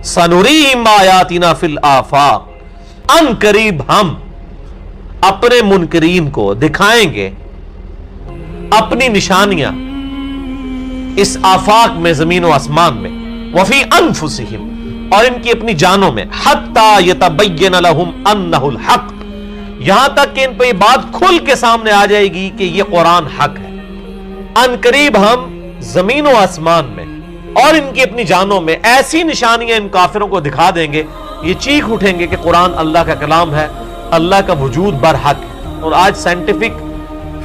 सनुरीहिम आयातिना fill आफाक, अन करीब हम अपने मुनकरीन को दिखाएंगे अपनी निशानियां इस आफाक में, जमीन व आसमान में, वफी अनफुसिहिम, और इनकी अपनी जानों में, हत्ता यतबय्यन लहुम अन्नहुल हक, यहां तक कि इन पे ये बात खुल के सामने आ जाएगी कि ये कुरान हक है। अनकरीब हम जमीन व आसमान में और इनकी अपनी जानों में ऐसी निशानियां इन काफिरों को दिखा देंगे, ये चीख उठेंगे कि कुरान अल्लाह का कलाम है, अल्लाह का वजूद बरहक है। और आज साइंटिफिक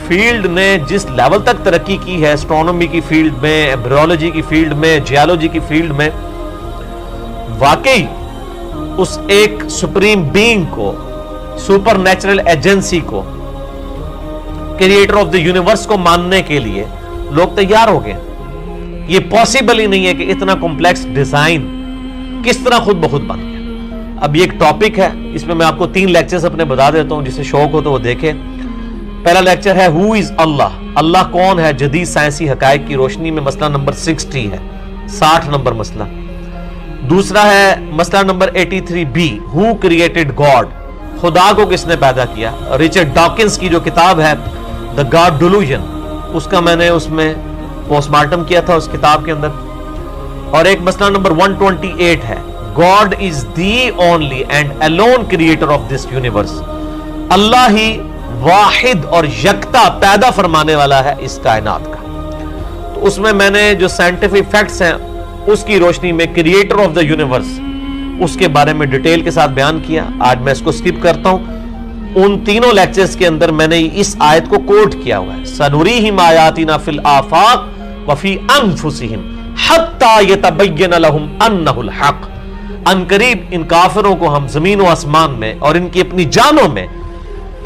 फील्ड ने जिस लेवल तक तरक्की की है, एस्ट्रोनॉमी की फील्ड में, एब्रियोलॉजी की फील्ड में, जियोलॉजी की फील्ड में, वाकई उस एक सुप्रीम बीइंग को, सुपर नेचुरल एजेंसी को, क्रिएटर ऑफ द यूनिवर्स को मानने के लिए लोग तैयार हो गए। ये पॉसिबल ही नहीं है कि इतना कॉम्प्लेक्स डिजाइन किस तरह खुद ब खुद बन गया। अब ये एक टॉपिक है, इसमें मैं आपको 3 लेक्चर्स अपने बता देता हूं, जिसे शौक हो तो वो देखे। पहला लेक्चर है हु इज अल्लाह, अल्लाह कौन है जदीद साइंसी हकायक की रोशनी में, मसला नंबर 60 है, 60 नंबर मसला। दूसरा है मसला number 83B, who created God, खुदा को किसने पैदा किया। रिचर्ड डॉकिंस की जो किताब है द गॉड डिल्यूजन, उसका मैंने उसमें पोस्टमार्टम किया था उस किताब के अंदर। और एक मसला नंबर 128 है, God is the only and alone creator of this universe, अल्लाह ही वाहिद और यकता पैदा फरमाने वाला है इस कायनात का। तो उसमें मैंने जो साइंटिफिक फैक्ट्स हैं उसकी रोशनी में क्रिएटर ऑफ द यूनिवर्स, उसके बारे में डिटेल के साथ बयान किया। आज मैं इसको स्किप करता हूं। उन तीनों लेक्चर्स के अंदर मैंने इस आयत को कोट किया हुआ है, सनुरीहिम आयातिना फिल आफाक वफी अनफुसिहिम हत्ता यतबय्यन लहुम अन्नहुल हक, अनकरीब इन काफिरों को हम जमीन व आसमान में और इनकी अपनी जानों में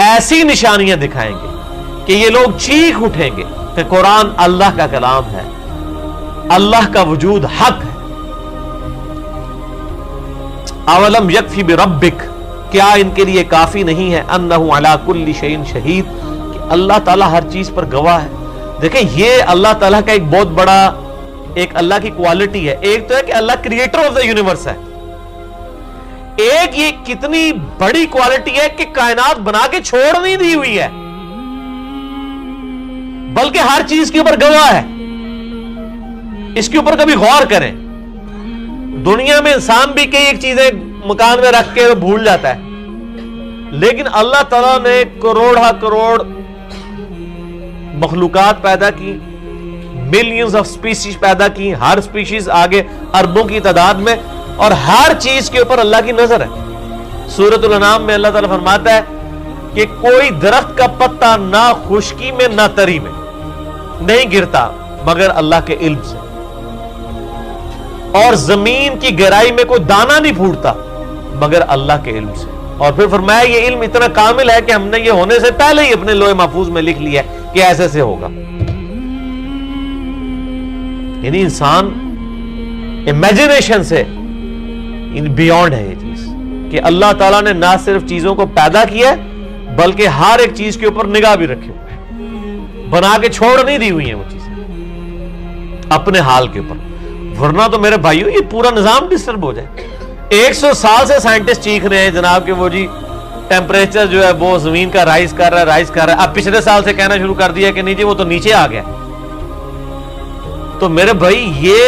ऐसी निशानियां दिखाएंगे कि ये लोग चीख उठेंगे कि कुरान अल्लाह का कलाम है, अल्लाह का वजूद हक है। अवलम यकफी बिरब्बिक, क्या इनके लिए काफी नहीं है, अन्नहु अला कुल्ली शैइन शहीद, कि अल्लाह ताला हर चीज पर गवाह है। देखिए ये अल्लाह ताला का एक बहुत बड़ा, एक अल्लाह की क्वालिटी है। एक तो है कि अल्लाह क्रिएटर ऑफ द यूनिवर्स है, एक ये कितनी बड़ी क्वालिटी है कि कायनात बना के छोड़ नहीं दी हुई है, बल्कि हर चीज के ऊपर गवाह है। इसके ऊपर कभी गौर करें, दुनिया में इंसान भी कई एक चीजें मकान में रख के भूल जाता है, लेकिन अल्लाह ताला ने करोड़ा करोड़ मखलूकात पैदा की, मिलियंस ऑफ स्पीशीज पैदा की, हर स्पीशीज आगे अरबों की तादाद में, और हर चीज के ऊपर अल्लाह की नजर है। सूरतुल अनाम में अल्लाह ताला फरमाता है कि कोई दरख्त का पत्ता ना खुश्की में ना तरी में नहीं गिरता मगर अल्लाह के इल्म से, और जमीन की गहराई में कोई दाना नहीं फूटता मगर अल्लाह के इल्म से। और फिर फरमाया ये इल्म इतना कामिल है कि हमने ये होने से पहले ही अपने लोहे महफूज में लिख लिया कि ऐसे से होगा। यानी इंसान इमेजिनेशन से बियॉन्ड है ये चीज कि अल्लाह ताला ने ना सिर्फ चीजों को पैदा किया है बल्कि हर एक चीज के ऊपर निगाह भी रखी हुई है, बना के छोड़ नहीं दी हुई है वो चीजें अपने हाल के ऊपर, वरना तो मेरे भाइयों ये पूरा निजाम डिस्टर्ब हो जाए। 100 साल से साइंटिस्ट चीख रहे हैं जनाब कि वो जी टेम्परेचर जो है वो जमीन का राइज कर रहा है। अब पिछले साल से कहना शुरू कर दिया कि नहीं जी वो तो नीचे आ गया। तो मेरे भाई ये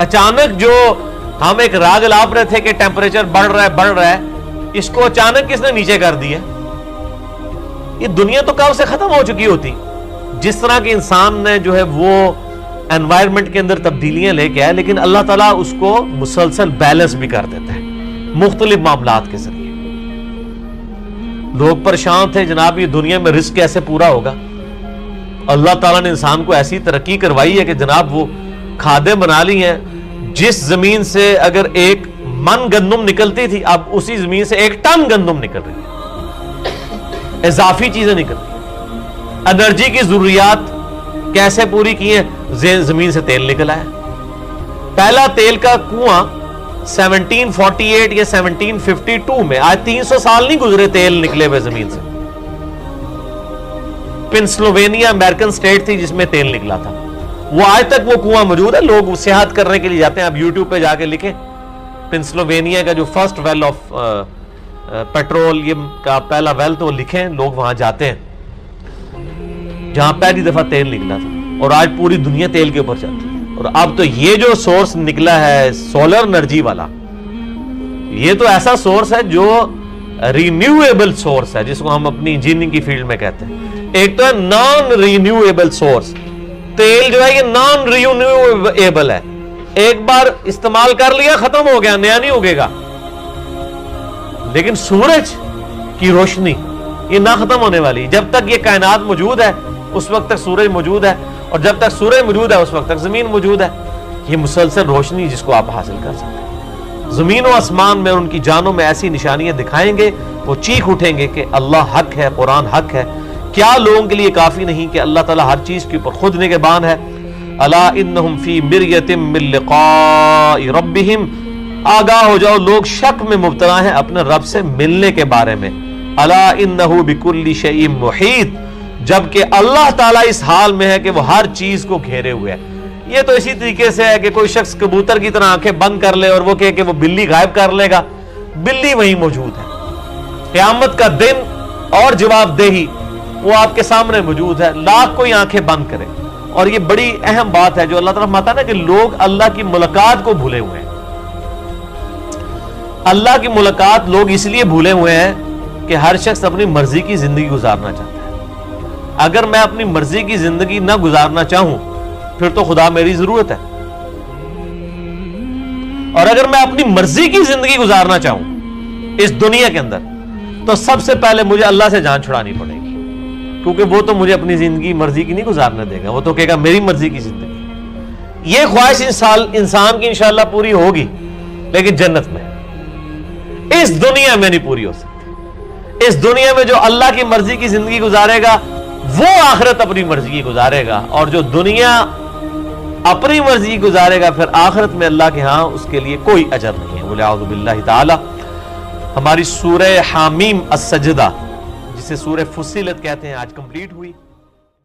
अचानक जो हम एक राग लाप रहे थे कि टेम्परेचर बढ़ रहा है, इसको अचानक किसने नीचे कर दिया? ये दुनिया तो कब से खत्म हो चुकी होती। जिस तरह के इंसान ने जो है वो एनवायरनमेंट के अंदर तब्दीलियां लेके आया, लेकिन अल्लाह ताला उसको मुसलसल बैलेंस भी कर देता है मुख्तलिफ मामलात के जरिए। लोग परेशान थे जनाब ये दुनिया में रिस्क कैसे पूरा होगा। अल्लाह ताला ने इंसान को ऐसी तरक्की करवाई है कि जनाब वो खादें बना ली हैं, जिस जमीन से अगर 1 मन गंदुम निकलती थी अब उसी जमीन से 1 टन गंदुम निकल रही है, इजाफी चीजें निकल रही। एनर्जी की जरूरियात कैसे पूरी की है, जमीन से तेल निकल आया। पहला तेल का कुआं 1748 या 1752 में, आज 300 साल नहीं गुजरे तेल निकले हुए जमीन से। पेंसिल्वेनिया अमेरिकन स्टेट थी जिसमें तेल निकला था, वो आज तक वो कुआं मौजूद है। लोग सेहत करने के लिए जाते हैं, आप यूट्यूब पे जाके लिखें پنسلوینیا کا جو فرسٹ ویل آف پیٹرولیم کا پہلا ویل تو لکھیں، لوگ وہاں جاتے ہیں جہاں پہلی دفعہ تیل نکلا تھا، اور آج پوری دنیا تیل کے اوپر چلتی ہے۔ اور اب تو یہ جو سورس نکلا ہے سولر انرجی والا، یہ تو ایسا سورس ہے جو رینیویبل سورس ہے، جس کو ہم اپنی انجینئرنگ کی فیلڈ میں کہتے ہیں۔ ایک تو ہے نان رینیویبل سورس، تیل جو ہے یہ نان رینیویبل ہے، ایک بار استعمال کر لیا ختم ہو گیا، نیا نہیں اگے گا۔ لیکن سورج کی روشنی یہ نہ ختم ہونے والی، جب تک یہ کائنات موجود ہے اس وقت تک سورج موجود ہے، اور جب تک سورج موجود ہے اس وقت تک زمین موجود ہے۔ یہ مسلسل روشنی جس کو آپ حاصل کر سکتے ہیں، زمین و آسمان میں ان کی جانوں میں ایسی نشانیاں دکھائیں گے، وہ چیخ اٹھیں گے کہ اللہ حق ہے، قرآن حق ہے۔ کیا لوگوں کے لیے کافی نہیں کہ اللہ تعالیٰ ہر چیز کے اوپر خود نگہبان ہے؟ الا انہم فی مریۃ من لقاء ربہم، آگاہ ہو جاؤ لوگ شک میں مبتلا ہیں اپنے رب سے ملنے کے بارے میں۔ الا انہ بکل شیء محیط، جبکہ اللہ تعالیٰ اس حال میں ہے کہ وہ ہر چیز کو گھیرے ہوئے ہے۔ یہ تو اسی طریقے سے ہے کہ کوئی شخص کبوتر کی طرح آنکھیں بند کر لے اور وہ کہے کہ وہ بلی غائب کر لے گا، بلی وہیں موجود ہے۔ قیامت کا دن اور جواب دہی وہ آپ کے سامنے موجود ہے، لاکھ کوئی آنکھیں بند کرے۔ اور یہ بڑی اہم بات ہے جو اللہ تعالیٰ فرماتا ہے نا کہ لوگ اللہ کی ملاقات کو بھولے ہوئے ہیں۔ اللہ کی ملاقات لوگ اس لیے بھولے ہوئے ہیں کہ ہر شخص اپنی مرضی کی زندگی گزارنا چاہتا ہے۔ اگر میں اپنی مرضی کی زندگی نہ گزارنا چاہوں پھر تو خدا میری ضرورت ہے، اور اگر میں اپنی مرضی کی زندگی گزارنا چاہوں اس دنیا کے اندر تو سب سے پہلے مجھے اللہ سے جان چھڑانی پڑے گی، کیونکہ وہ تو مجھے اپنی زندگی مرضی کی نہیں گزارنے دے گا، وہ تو کہے گا میری مرضی کی زندگی۔ یہ خواہش انسان کی انشاءاللہ پوری ہوگی، لیکن جنت میں، اس دنیا میں نہیں پوری ہو سکتی۔ اس دنیا میں جو اللہ کی مرضی کی زندگی گزارے گا وہ آخرت اپنی مرضی کی گزارے گا، اور جو دنیا اپنی مرضی کی گزارے گا پھر آخرت میں اللہ کے ہاں اس کے لیے کوئی اجر نہیں ہے۔ وَلِعَوْذُ بِاللَّهِ تعالی۔ ہماری سورہ حامیم السجدہ جسے سورہ فصلت کہتے ہیں آج کمپلیٹ ہوئی۔